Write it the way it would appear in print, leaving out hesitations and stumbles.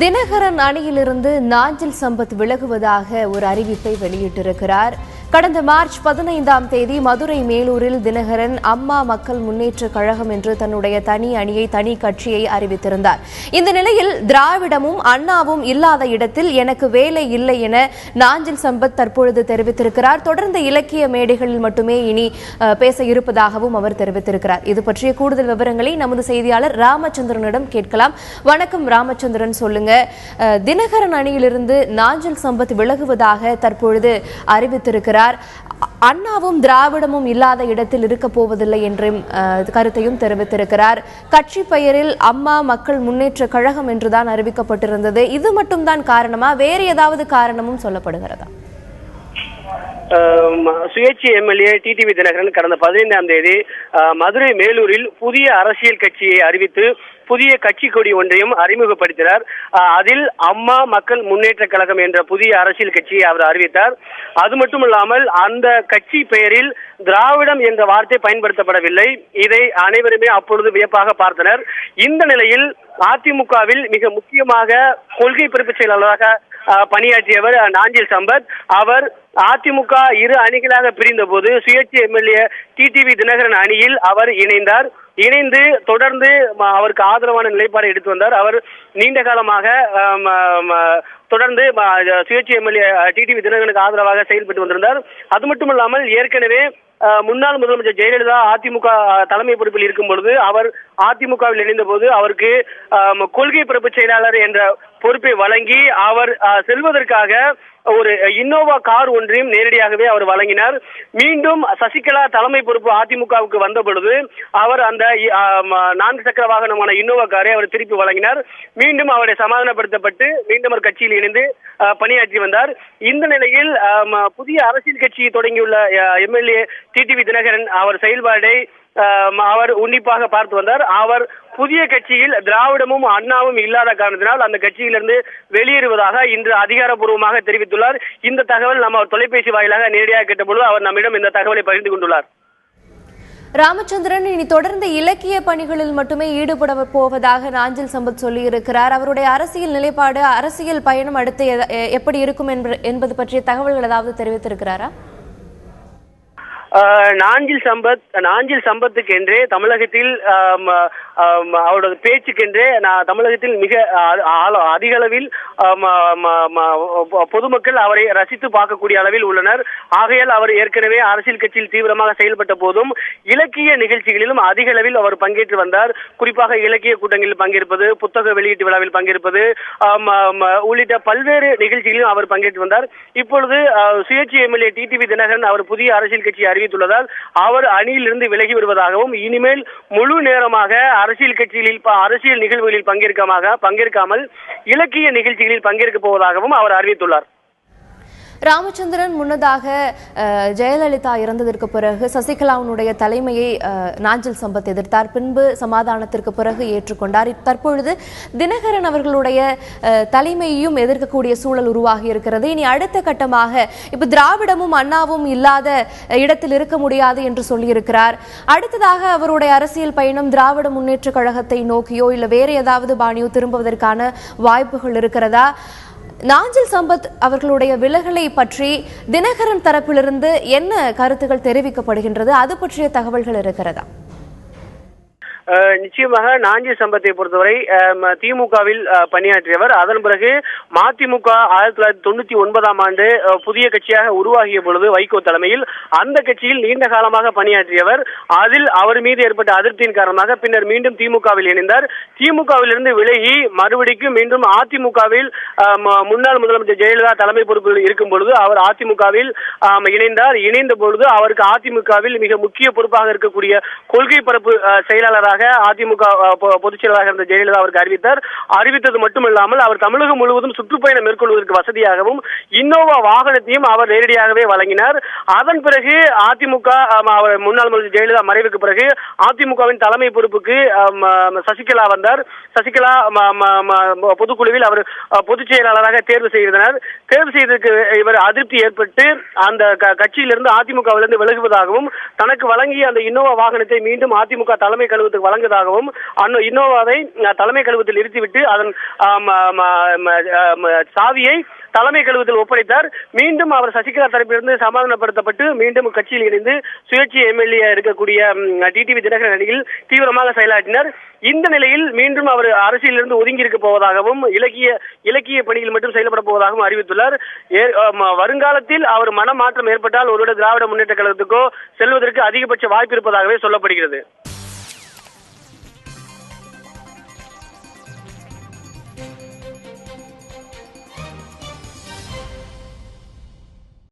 தினகரன் அணியிலிருந்து நாஞ்சில் சம்பத் விலகுவதாக ஒரு அறிவிப்பை வெளியிட்டிருக்கிறார். கடந்த மார்ச் 15ஆம் தேதி மதுரை மேலூரில் தினகரன் அம்மா மக்கள் முன்னேற்ற கழகம் என்று தன்னுடைய தனி அணியை, தனி கட்சியை அறிவித்திருந்தார். இந்த நிலையில் திராவிடமும் அண்ணாவும் இல்லாத இடத்தில் எனக்கு வேலை இல்லை என நாஞ்சில் சம்பத் தற்பொழுது தெரிவித்திருக்கிறார். தொடர்ந்து இலக்கிய மேடைகளில் மட்டுமே இனி பேச இருப்பதாகவும் அவர் தெரிவித்திருக்கிறார். இது பற்றிய கூடுதல் விவரங்களை நமது செய்தியாளர் ராமச்சந்திரனிடம் கேட்கலாம். வணக்கம் ராமச்சந்திரன், சொல்லுங்க. தினகரன் அணியிலிருந்து நாஞ்சில் சம்பத் விலகுவதாக தற்பொழுது அறிவித்திருக்கிறார். அண்ணாவும் திராவிடமும் இல்லாத இடத்தில் இருக்க போவதில்லை என்றும் கருத்தையும் தெரிவித்திருக்கிறார். கட்சி பெயரில் அம்மா மக்கள் முன்னேற்ற கழகம் என்றுதான் அறிவிக்கப்பட்டிருந்தது. இது மட்டும்தான் காரணமா, வேறு ஏதாவது காரணமும் சொல்லப்படுகிறதா? சுயேட்சை எம்எல்ஏ டிடிவி தினகரன் கடந்த 15ஆம் தேதி மதுரை மேலூரில் புதிய அரசியல் கட்சியை அறிவித்து புதிய கட்சி கொடி ஒன்றையும் அறிமுகப்படுத்தினார். அதில் அம்மா மக்கள் முன்னேற்ற கழகம் என்ற புதிய அரசியல் கட்சியை அவர் அறிவித்தார். அது மட்டுமல்லாமல் அந்த கட்சி பெயரில் திராவிடம் என்ற வார்த்தை பயன்படுத்தப்படவில்லை. இதை அனைவருமே அப்பொழுது வியப்பாக பார்த்தனர். இந்த நிலையில் அதிமுகவில் மிக முக்கியமாக கொள்கை பிறப்பு செயலாளராக பணியாற்றியவர் நாஞ்சில் சம்பத். அவர் அதிமுக இரு அணிகளாக பிரிந்த போது சுயேட்சை எம்எல்ஏ டிடிவி தினகரன் அணியில் அவர் இணைந்து தொடர்ந்து அவருக்கு ஆதரவான நிலைப்பாடை எடுத்து வந்தார். அவர் நீண்ட காலமாக தொடர்ந்து சுயேட்சை எம்எல்ஏ டிடிவி தினகரனுக்கு ஆதரவாக செயல்பட்டு வந்திருந்தார். அது மட்டுமல்லாமல் ஏற்கனவே முன்னாள் முதலமைச்சர் ஜெயலலிதா அதிமுக தலைமை பொறுப்பில் இருக்கும் பொழுது அவர் அதிமுகவில் இணைந்த போது அவருக்கு கொள்கை பிறப்பு செயலாளர் என்ற பொறுப்பை வழங்கி அவர் செல்வதற்காக ஒரு இன்னோவா கார் ஒன்றையும் நேரடியாகவே அவர் வழங்கினார். மீண்டும் சசிகலா தலைமை பொறுப்பு அதிமுகவுக்கு வந்த பொழுது அவர் அந்த 4 சக்கர வாகனமான இன்னோவா காரை அவர் திருப்பி வழங்கினார். மீண்டும் அவரை சமாதானப்படுத்தப்பட்டு மீண்டும் ஒரு கட்சியில் இணைந்து பணியாற்றி வந்தார். இந்த நிலையில் புதிய அரசியல் கட்சியை தொடங்கியுள்ள எம்எல்ஏ டிடிவி தினகரன் அவர் செயல்பாடை அவர் உன்னிப்பாக பார்த்து வந்தார். அவர் புதிய கட்சியில் திராவிடமும் அண்ணாவும் இல்லாத காரணத்தினால் அந்த கட்சியிலிருந்து வெளியேறுவதாக இன்று அதிகாரப்பூர்வமாக தெரிவித்துள்ளார். இந்த தகவல் நம்ம தொலைபேசி வாயிலாக நேரடியாக கேட்டபொழுது அவர் நம்மிடம் இந்த தகவலை பகிர்ந்து கொண்டுள்ளார். ராமச்சந்திரன், இனி தொடர்ந்து இலக்கிய பணிகளில் மட்டுமே ஈடுபட போவதாக நாஞ்சில் சம்பத் சொல்லியிருக்கிறார். அவருடைய அரசியல் நிலைப்பாடு, அரசியல் பயணம் அடுத்து எப்படி இருக்கும் என்பது பற்றிய தகவல்கள் ஏதாவது தெரிவித்திருக்கிறாரா? நாஞ்சில் சம்பத்துக்கு என்றே தமிழகத்தில் அவரோட பேச்சுக்கென்றே தமிழகத்தில் மிக அதிக அளவில் பொதுமக்கள் அவரை ரசித்து பார்க்கக்கூடிய அளவில் உள்ளனர். ஆகையால் அவர் ஏற்கனவே அரசியல் கட்சியில் தீவிரமாக செயல்பட்ட போதும் இலக்கிய நிகழ்ச்சிகளிலும் அதிக அளவில் அவர் பங்கேற்று வந்தார். குறிப்பாக இலக்கிய கூட்டங்களில் பங்கேற்பது, புத்தக வெளியீட்டு விழாவில் பங்கேற்பது உள்ளிட்ட பல்வேறு நிகழ்ச்சிகளிலும் அவர் பங்கேற்று வந்தார். இப்பொழுது சுயேட்சை எம்எல்ஏ டிடிவி தினகரன் அவர் புதிய அரசியல் கட்சியை அறிவித்துள்ளதால் அவர் அணியிலிருந்து விலகி வருவதாகவும் இனிமேல் முழு நேரமாக அரசியல் கட்சிகளில் அரசியல் நிகழ்வுகளில் பங்கேற்காமல் இலக்கிய நிகழ்ச்சிகளில் பங்கேற்க போவதாகவும் அவர் அறிவித்துள்ளார். ராமச்சந்திரன், முன்னதாக ஜெயலலிதா இறந்ததற்கு பிறகு சசிகலாவுடைய தலைமையை நாஞ்சில் சம்பத் எதிர்த்தார். பின்பு சமாதானத்திற்கு பிறகு ஏற்றுக்கொண்டார். தற்பொழுது தினகரன் அவர்களுடைய தலைமையையும் எதிர்க்கக்கூடிய சூழல் உருவாகி இருக்கிறது. இனி அடுத்த கட்டமாக இப்ப திராவிடமும் அண்ணாவும் இல்லாத இடத்தில் இருக்க முடியாது என்று சொல்லியிருக்கிறார். அடுத்ததாக அவருடைய அரசியல் பயணம் திராவிட முன்னேற்ற கழகத்தை நோக்கியோ இல்ல வேறு ஏதாவது பாணியோ திரும்புவதற்கான வாய்ப்புகள் இருக்கிறதா? நாஞ்சில் சம்பத் அவர்களுடைய விலகலை பற்றி தினகரன் தரப்பிலிருந்து என்ன கருத்துக்கள் தெரிவிக்கப்படுகின்றது? அது பற்றிய தகவல்கள் இருக்கிறதா? நிச்சயமாக நாஞ்சில் சம்பத்தை பொறுத்தவரை திமுகவில் பணியாற்றியவர். அதன் பிறகு மதிமுக 1999ஆம் ஆண்டு புதிய கட்சியாக உருவாகிய பொழுது வைகோ தலைமையில் அந்த கட்சியில் நீண்ட காலமாக பணியாற்றியவர். அதில் அவர் மீது ஏற்பட்ட அதிருப்தியின் காரணமாக பின்னர் மீண்டும் திமுகவில் இணைந்தார். திமுகவிலிருந்து விலகி மறுபடிக்கும் மீண்டும் அதிமுகவில் முன்னாள் முதலமைச்சர் ஜெயலலிதா தலைமை பொறுப்பில் இருக்கும் பொழுது அவர் அதிமுகவில் இணைந்தார். இணைந்த பொழுது அவருக்கு அதிமுகவில் மிக முக்கிய பொறுப்பாக இருக்கக்கூடிய கொள்கை பரப்பு செயலாளராக அதிமுக பொதுச் செயலாளராக இருந்த ஜெயலலிதா அவருக்கு அறிவித்தது மட்டுமில்லாமல் அவர் தமிழகம் முழுவதும் சுற்றுப்பயணம் மேற்கொள்வதற்கு வசதியாகவும் இன்னோவா வாகனத்தையும் அவர் நேரடியாகவே வழங்கினார். அதன் பிறகு அதிமுக முன்னாள் முதலமைச்சர் ஜெயலலிதா மறைவுக்கு பிறகு அதிமுகவின் தலைமை பொறுப்புக்கு சசிகலா வந்தார். சசிகலா பொதுக்குழுவில் அவர் பொதுச் செயலாளராக தேர்வு செய்தனர். தேர்வு செய்ததற்கு இவர் அதிருப்தி ஏற்பட்டு அந்த கட்சியிலிருந்து அதிமுகவிலிருந்து விலகுவதாகவும் தனக்கு வழங்கிய அந்த இன்னோவா வாகனத்தை மீண்டும் அதிமுக தலைமை கழகத்துக்கு தனக்கு வழங்குவதாகவும் இன்னோவாவை தலைமை கழகத்தில் நிறுத்திவிட்டு அதன் சாவியை தலைமை கழகத்தில் ஒப்படைத்தார். மீண்டும் அவர் சசிகலா தரப்பிலிருந்து சமாதானப்படுத்தப்பட்டு மீண்டும் கட்சியில் இணைந்து சுயேட்சை எம்எல்ஏ இருக்கக்கூடிய டிடிவி தினகரன் அணியில் தீவிரமாக செயலாற்றினார். இந்த நிலையில் மீண்டும் அவர் அரசியலிருந்து ஒதுங்கி இருக்க போவதாகவும் இலக்கிய பணியில் மட்டும் செயல்பட போவதாகவும் அறிவித்துள்ளார். வருங்காலத்தில் அவர் மனமாற்றம் ஏற்பட்டால் ஒருவேளை திராவிட முன்னேற்ற கழகத்துக்கோ செல்வதற்கு அதிகபட்ச வாய்ப்பு இருப்பதாகவே சொல்லப்படுகிறது.